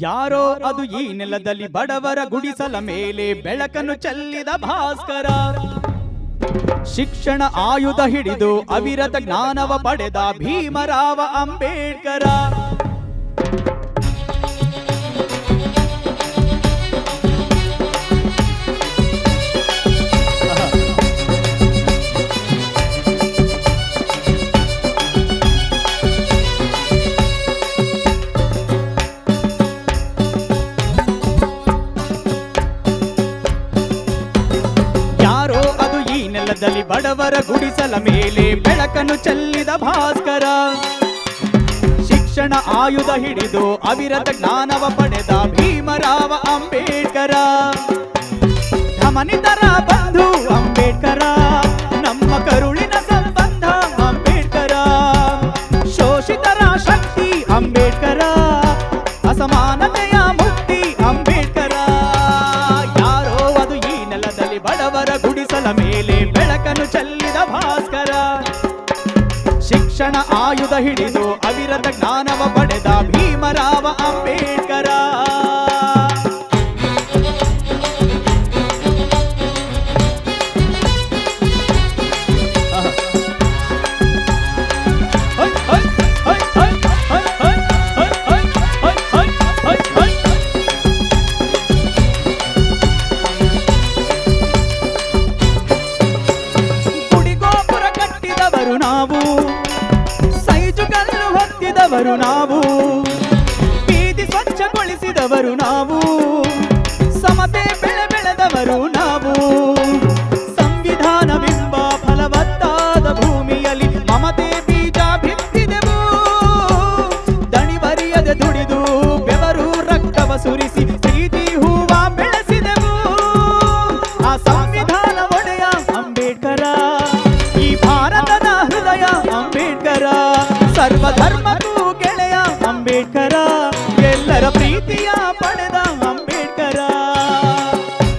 ಯಾರೋ ಅದು ಈ ನೆಲದಲ್ಲಿ ಬಡವರ ಗುಡಿಸಲ ಮೇಲೆ ಬೆಳಕನ್ನು ಚೆಲ್ಲಿದ ಭಾಸ್ಕರ. ಶಿಕ್ಷಣ ಆಯುಧ ಹಿಡಿದು ಅವಿರತ ಜ್ಞಾನವ ಪಡೆದ ಭೀಮರಾವ ಅಂಬೇಡ್ಕರ. ನೆಲದಲ್ಲಿ ಬಡವರ ಗುಡಿಸಲ ಮೇಲೆ ಬೆಳಕನ್ನು ಚೆಲ್ಲಿದ ಭಾಸ್ಕರ. ಶಿಕ್ಷಣ ಆಯುಧ ಹಿಡಿದು ಅವಿರತ ಜ್ಞಾನವ ಪಡೆದ ಭೀಮರಾವ ಅಂಬೇಡ್ಕರ. ಧಮನಿತರ ಬಂಧು ಅಂಬೇಡ್ಕರ, ನಮ್ಮ ಕರುಳಿನ ಸಂಬಂಧ ಅಂಬೇಡ್ಕರ. ಶೋಷಿತರ ಶಕ್ತಿ ಅಂಬೇಡ್ಕರ, ಅಸಮಾನತೆಯ ಮುಕ್ತಿ ಅಂಬೇಡ್ಕರ. ಯಾರೋ ಅದು ಈ ನೆಲದಲ್ಲಿ ಬಡವರ ಗುಡಿಸಲ ಮೇಲೆ ಬೆಳಕನ್ನು ಚೆಲ್ಲಿದ ಭಾಸ್ಕರ. ಶಿಕ್ಷಣ ಆಯುಧ ಹಿಡಿದು ಅವಿರತ ಜ್ಞಾನವ ಪಡೆದ ಭೀಮರಾವ ಅಂಬೇಡ್ಕರ. ನಾವು ಸೈಜುಗಲ್ಲು ಹೊತ್ತಿದವರು, ನಾವು ಬೀದಿ ಸ್ವಚ್ಛಗೊಳಿಸಿದವರು, ನಾವು ಸಮತೆ ಬೆಳೆದವರು, ನಾವು ಸಂವಿಧಾನವೆಂಬ ಫಲವತ್ತಾದ ಭೂಮಿಯಲ್ಲಿ ಮಮತೆ ಬೀಜ ಬಿತ್ತಿದೆವು. ದಣಿವರಿಯದೆ ದುಡಿದು ಬೆವರು ರಕ್ತವ ಸುರಿಸಿ ಪ್ರೀತಿ ಹೂವ ಬೆಳೆಸಿದೆವು. ಆ ಸಂವಿಧಾನ ಒಡೆಯ ಅಂಬೇಡ್ಕರ, ಈ ಭಾರತದ ಹೃದಯ ಅಂಬೇಡ್ಕರ. ಸರ್ವಧರ್ಮಕ್ಕೂ ಗೆಳೆಯ ಅಂಬೇಡ್ಕರ, ಎಲ್ಲರ ಪ್ರೀತಿಯ ಪಡೆದ ಅಂಬೇಡ್ಕರ.